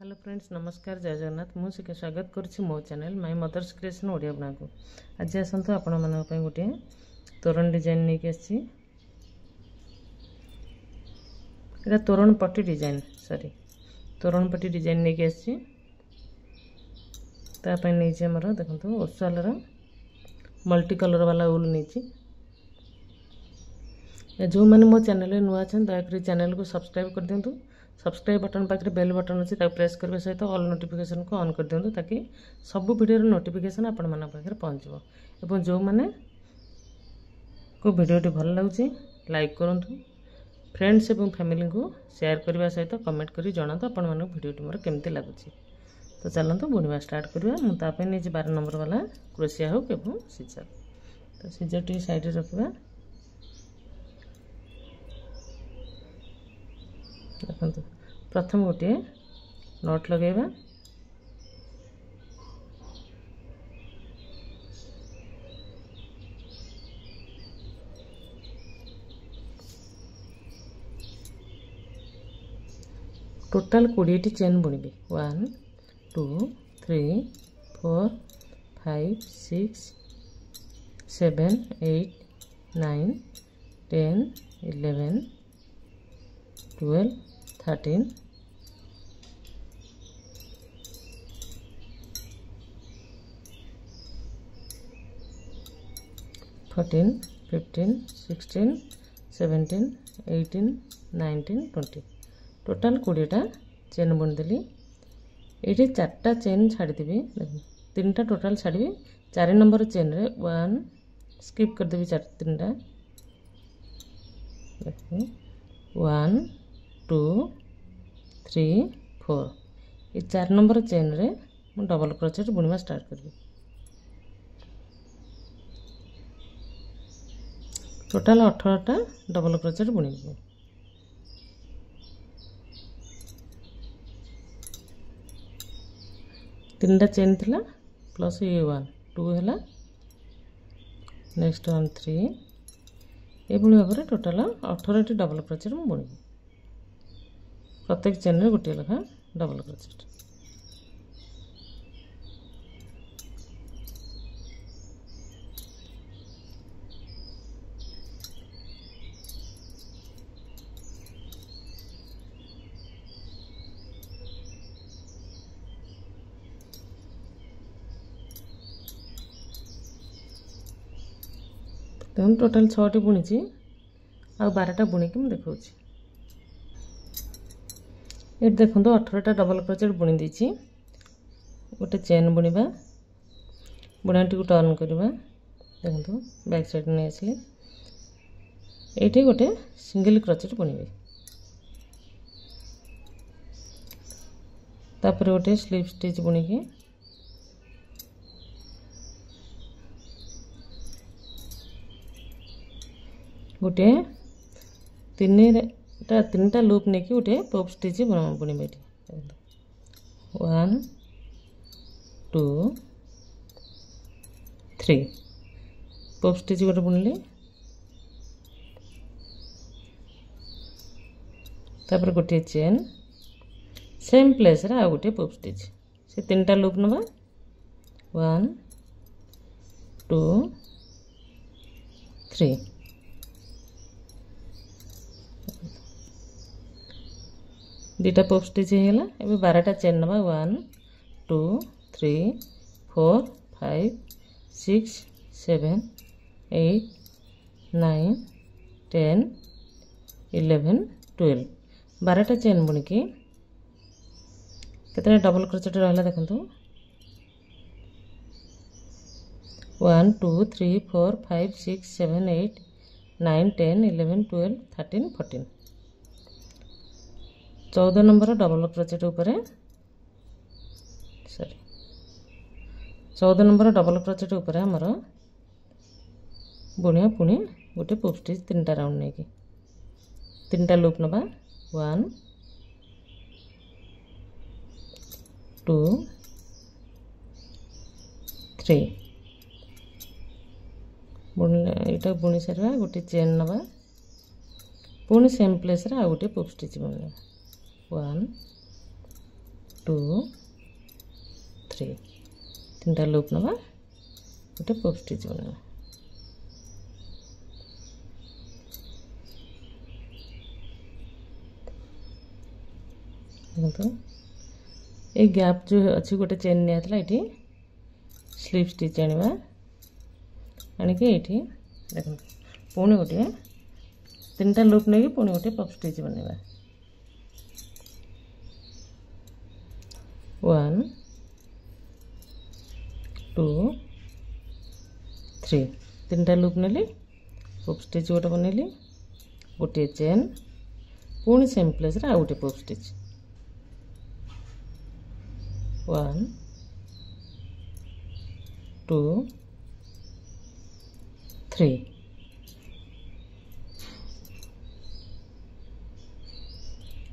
Hello friends नमस्कार जय जगन्नाथ मुझे स्वागत करुच्ची मो channel my mother's creation Odia बना को आज आसतु आपण मानक गोटे तोरण डिजाइन नहीं आसी तोरण पट्टी डिजाइन सॉरी तोरण पट्टी डिजाइन नहीं आसी नहीं आमर देखो ओसालर मल्टी कलर वाला उल नहीं जो मैंने मो चैनल नुआ अच्छा दयाकोरी चैनल को सब्सक्राइब कर दिंतु सब्सक्राइब बटन पाखे बेल बटन अच्छी प्रेस करने सहित ऑल नोटिफिकेशन को ऑन कर दिंतु ताकि सब वीडियो नोटिफिकेशन आपण मन पाखे पहुँचो जो मैंने को वीडियोटी भल लगुच लाइक करूँ फ्रेंड्स और फैमिली को शेयर करने सहित कमेंट कर जनातु आपण मन वीडियोटी मोर केमती लगुच। तो चलते बुणवा स्टार्ट करवा मुझे नहीं 12 नंबर वाला क्रोशिया हुक और सीजर। तो सीजर टी साइड रखा देखो प्रथम गोटे नट लगेगा टोटाल 20 चेन बुणबी 1 2 3 4 5 6 7 8 9 10 11 12 13 14 15 16 17 18 19 20 टोटाल 20टा चेन बुणदेली ये 4टा चेन छाड़देवी 3टा टोटाल छाड़ी 4 नंबर चेन रे 1 स्किप करदेवी 3टा देखो 1 2 3 4 ये 4 नंबर चेन रे मु डबल क्रोचेट बुणवा स्टार्ट करी टोटाल 18टा डबल क्रोचेट बुणी 3टा चेन थिला प्लस ये 1 2 हैला नेक्स्ट 1 3 ये भाई भाव टोटाल 18टी डबल क्रोचेट मु बुणी प्रत्येक चेन रे गोटे लेखा डबल क्रोचेट देखो टोटाल 6टी बुणी आ 12टा बुणिकी मुझे देखा ये देखो 18टा डबल क्रोचेट बुणी देछि गोटे चेन बुणवा बुणाटी को टर्न करवा देखो बैक साइड नहीं आसली ये गोटे सिंगल क्रोचेट बुणवे तापर गोटे स्लिप स्टिच बुणिकी गोटे 3टा लूप नहीं कि गोटे पॉप स्टिच बुणवे 1 2 3 पॉप स्टिच गोटे बुणली तापर गोटे चेन सेम प्लेस रे आ गोटे पॉप स्टिच से 3टा लूप नवा 1 2 3 2टा पॉप स्टिच हैला एबे 12टा चेन नवा 1 2 3 4 5 6 7 8 9 10 11 12 12टा चेन बुणिकी केतरा डबल क्रोचेट रहला देखंतु 1 2 3 4 5 6 7 8 9 10 11 12 13 14 14 नंबर डबल क्रोचेट ऊपर सॉरी 14 नंबर डबल क्रोचेट ऊपर आमर बुणिया पुणी गोटे पॉप स्टिच 3टा राउंड नहीं कि 3टा लूप नवा 1 2 3 बुणा बुणी सारा गोटे चेन नवा पुणी सेम प्लेस रे आ गोटे पॉप स्टिच बुणवा 1 2 3 तीनटा लूप नवा गोटे पॉप स्टिच बनवा देखो ये गैप जो अच्छी गोटे चेन निया ये स्लीप स्टिच आनिबा आनिके ये देखो पुणी गोटे तीनटा लूप नहीं पुणी गोटे पॉप स्टिच बनवा 1 2 3 तीनटा लूप नेली पॉप स्टिच गोटे बनैली गोटे चेन पुणी सेम प्लेस रे आ गोटे पॉप स्टिच 1 2 3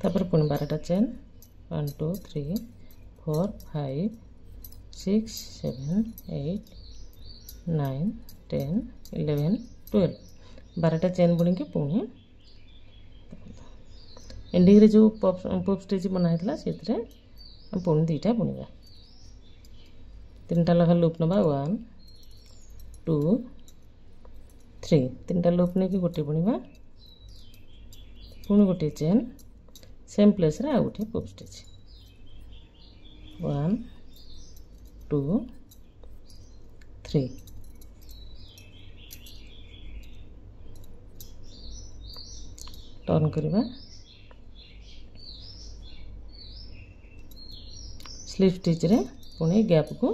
तापर पुणी 12टा चेन 1 2 3 4 5 6 7 8 9 10 11 12 12टा चेन बुणी के पुणी एंडिंग रे जो पॉप स्टिच बनाइतला सेतरे हम पुणी दीटा बुणवा तीनटा लगा लूप नबा 1 2 3 तीनटा लूप ने कि गोटे बुणवा पुणी गोटे चेन सेम प्लेस रे आ गोटे पॉप स्टिच 1 2 3 टर्न करवा स्लीप स्टिच रे पुणी गैप को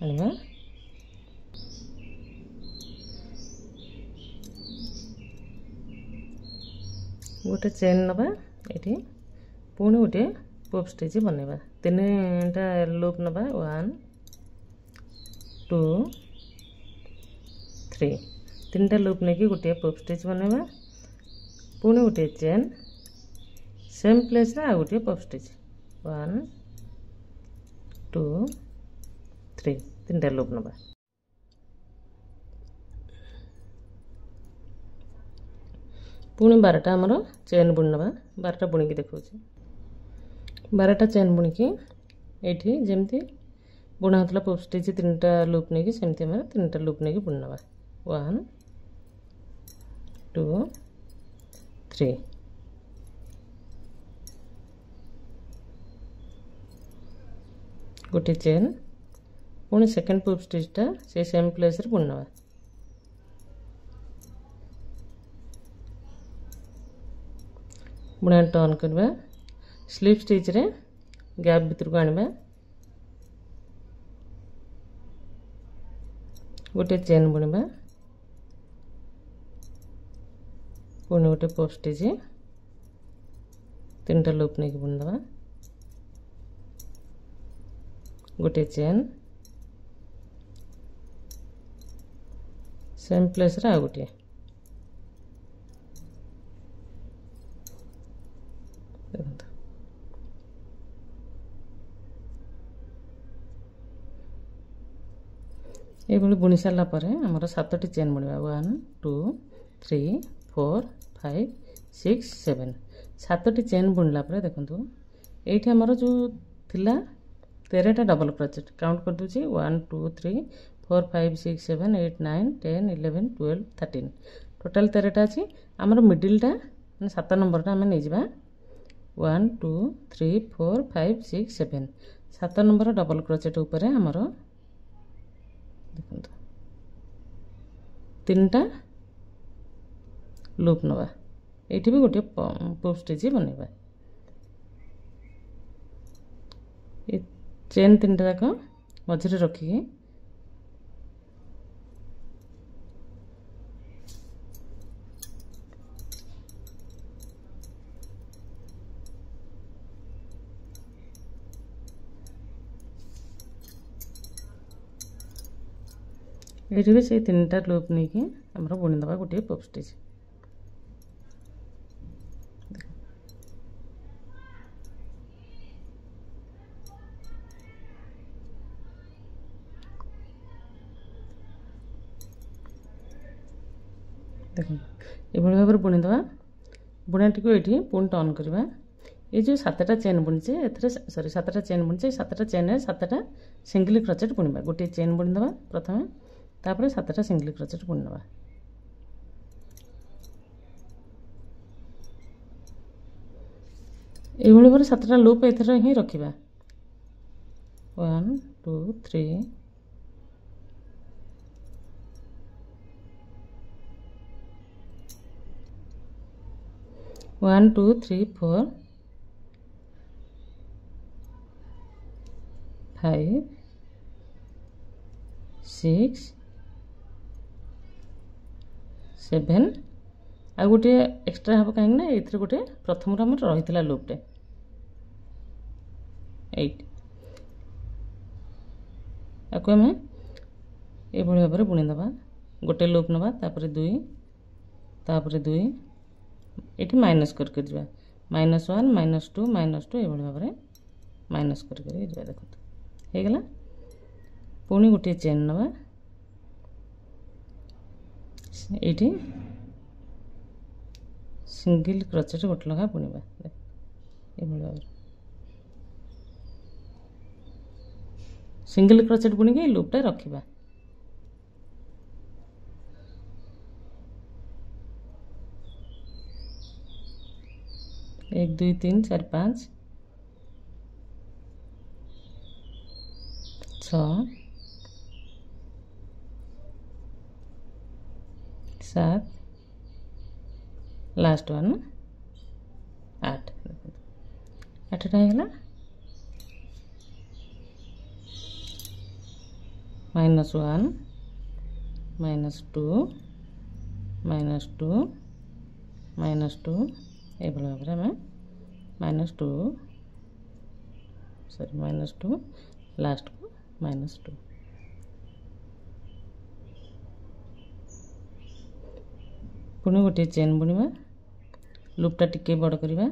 आनिबा गोटे चेन नबा ये पुणी गोटे पॉप स्टिच बनवा तीनटा लूप नबा 1 2 3 तीनटा लूप नहीं गोटे पॉप स्टिच बनवा पुणी गोटे चेन सेम प्लेस रे आ गोटे पॉप स्टिच 1 2 3 तीनटा लूप नबा पुणी 12टा आमर चेन बुणी नबा 12टा बुणी की देखो 12टा चेन बुणी की एठी जेमती बुणा होतला पॉप स्टिच तीनटा लूप नहीं सेमती आम तीनटा लूप नहीं बुणी नबा 1 2 3 गोटे चेन पुणी सेकेंड पॉप स्टिचटा से सेम प्लेस रे बुणी नबा बुणा टर्न करवा स्लीप स्टिच रे गैप भीतर को आनिबा गोटे चेन बुणवा पुणी गोटे पॉप स्टिच तीनटा लूप नहीं बुणी दबा गोटे चेन सेम प्लेस रे आ गोटे ये बुणी सारा पर आमर 7टी चेन बुणवा 1 2 3 4 5 6 7 7टी चेन बुणला पर देखो ये आमर जो थिला 13टा डबल क्रोचेट काउंट कर दूची 1 2 3 4 5 6 7 8 9 10 11 12 13 टोटाल 13टा अच्छी आमर मिडिलटा मैंने 7 नंबरटा आम नहीं जा 1 2 3 4 5 6 7 7 नंबर डबल क्रोचेट ऊपर आमर देखो तीनटा लूप नवा ये भी गोटे पॉप स्टिच बनवा ये चेन तीनटा जाक मझे रखिकी ये भी से तीनटा लूप नहीं कि आमर बुणी दबा गोटे पॉप स्टिच देखो ये भाव बुणी दबा बुणाटी को ये पुणी टर्न करवा ये जो 7टा चेन बुणीचे एथरे सॉरी 7टा चेन बुणीचे 7टा चेन रे 7टा सिंगल क्रोचेट बुणीबा गोटे चेन बुणी दबा प्रथमे तापर 7टा सिंगल क्रोचेट बुणी दबा ए भली भाबरे 7टा लूप एथरे ही रखिबा 1 2 3 1 2 3 4 5 6 7 आ गोटे एक्स्ट्रा हम कहीं ना ये गोटे प्रथम आम रही लूपटे 8 आपको आम ये भाव में बुणी दबा गोटे लूप नवा तापर 2 तापर 2 ये माइनस करके जा -1 -2 -2 ये भाव में माइनस करके जा देखो होगला पुणी गोटे चेन नवा ये सिंगल क्रोचेट गोटे लगा बुणवा ये भाव सिंगल क्रोचेट बुणी लूपटा रखा 1 2 3 4 5 6 7 लास्ट वन 8 8टा होगा -1 -2 -2 -2 ये भाव में -2 सॉरी -2 लास्ट को -2 पुणी गोटे चेन बुणवा लूपटा टिके बड़ करवा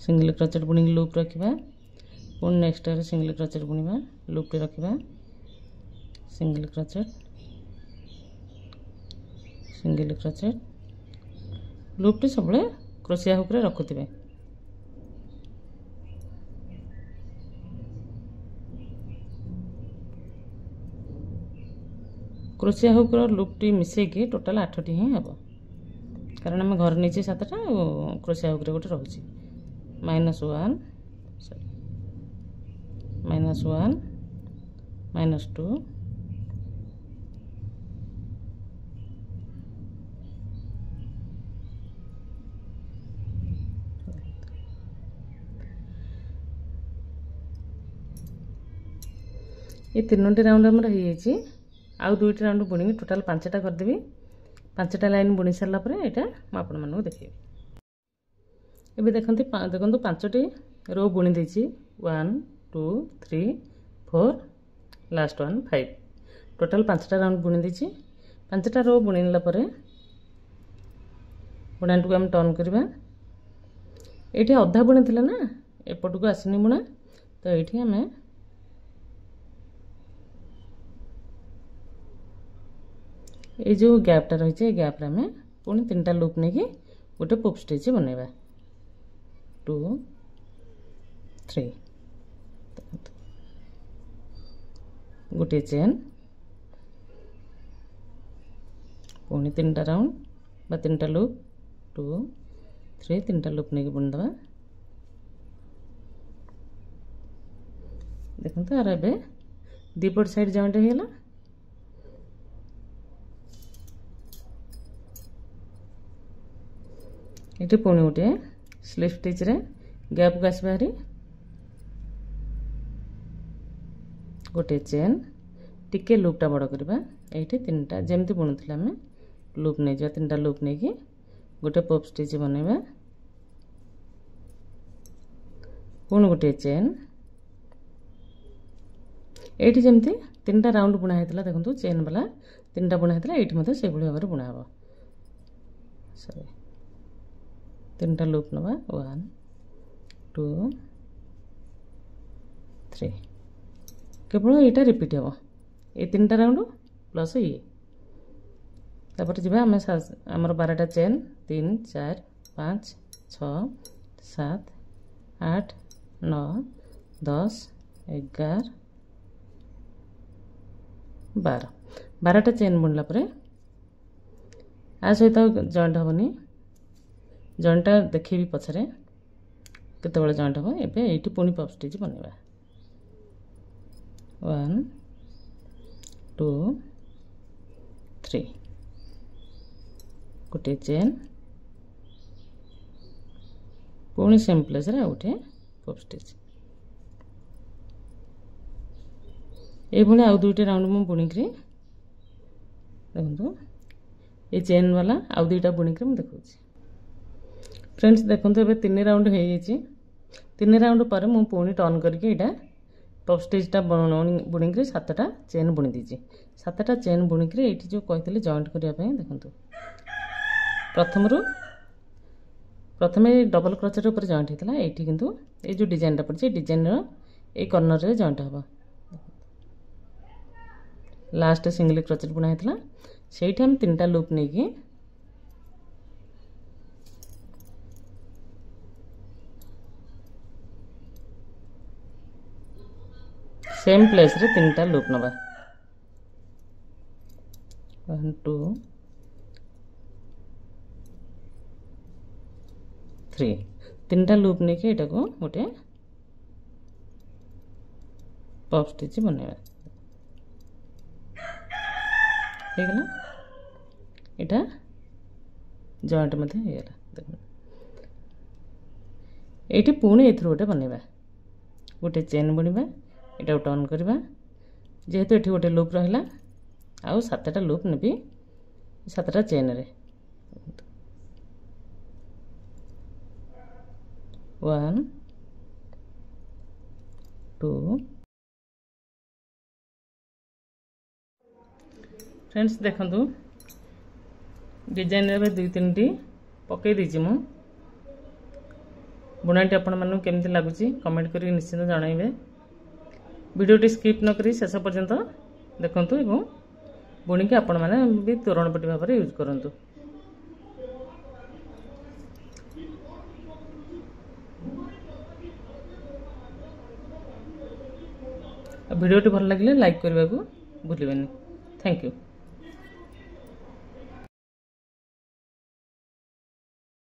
सिंगल क्रोचेट बुणी लूप रखा पुणी नेक्स्ट सिंगल क्रोचेट बुणवा लूपटे रखा सिंगल क्रोचेट लूपटे सब क्रोशिया हुक रे रखुथिबे क्रोशिया हुक लूपटी मिसेकी टोटाल 8टी ही हम कारण आम घर नहीं 7टा क्रोशिया हुक रे गोटे रोचे -1 सॉरी -1 -2 ये 3टी राउंड आम हो आउ 2टी राउंड बुणी टोटाल 5टा करदेवी 5टा लाइन बुणी सारा पर यहाँ मुझे आपको देखिए ये देखते देखो 5टी रो बुणी देती 1 2 3 4 लास्ट वन 5 टोटाल 5टा राउंड बुणी देती 5टा रो बुणीला बुणाटी को आम टर्न करवा ये अधा बुणी थी ना एपट को आसनी बुणा तो ये आम ये जो गैपटा रही है गैप्रे आम पुणी 3टा लूप नहीं गोटे पुप स्टिच बनवा 2 3 गोटे चेन पुणी 3टा राउंड बा 3टा लूप 2 3 3टा लूप नहीं बुणीदे देखो यार ए दीपट साइड जॉइंट होगा ये पुणी गोटे स्लिप स्टिच रे गैप को आसवा हारी गोटे चेन टिके लूपटा बड़ करवा ये 3टा जमती बुणुला आम लूप नहीं जा 3टा लूप नहीं गोटे पॉप स्टिच बनवा पुणी गोटे चेन ये जमती 3टा राउंड बुणा होता देखो चेन वाला 3टा बुणा होता ये से भाव में बुणा हम सॉरी 3टा लूप नवा 1 2 3 केवल यहाँ रिपीट हम ये 3टा राउंड प्लस ये तापर जी आम आमर 12टा चेन 3 4 5 6 7 8 9 10 11 12टा चेन बुणला आ सहित जॉइंट हेनी जॉइंटा देखी पछरे केतबेले जॉइंट हम एबे एठी पुणी पफ स्टिच बनवा 1 2 3 गोटे चेन पुणी सेम प्लेस रे गोटे पफ स्टिच ये पुणी आउ दुईटा राउंड मु बुणिकरी देखो ये चेन वाला आउ दुईटा बुणिकरी मु देखौ फ्रेंड्स देखो ये 3 राउंड हो जाइए 3 राउंड पर मु पुणी टर्न करके यहाँ पफ स्टिचटा बुणिकी 7टा चेन बुणी दीजिए 7टा चेन बुणिकी ये जो कहते जॉइंट करने देखो प्रथम डबल क्रोचेट ऊपर जॉइंट होता है ये किंतु ये जो डिजाइनटा पड़ी डिजाइन ये कर्नर रे जॉइंट हम लास्ट सिंगल क्रोचेट बुणा होता से हम 3टा लूप नहीं कि सेम प्लेस रे 3टा लूप नवा 1 2 3 3टा लूप नहीं कि एटा को गोटे पफ स्टिच बनवा हो गला एटा जॉइंट मते हो गला देखो एठी पुणी एथरो गोटे बनवा गोटे चेन बुणवा एटा टर्न करवा जेहेतु एठी गोटे लूप रहिला आउ 7टा लूप नेबी 7टा चेन रे 1 2 फ्रेंड्स देखंतु डिजाइन रे 2-3 टी पकई दीची मु बुणाटी आपण मानु केमति लागुची कमेंट करी निश्चित जणाइबे वीडियोटी स्किप न करी शेष पर्यंत देखंतु एवं बुणिकी आपण माने भी तोरण पट्टी भाव में यूज करंतु वीडियोटी भल लगे लाइक करने को भूलिबेनी थैंक यू।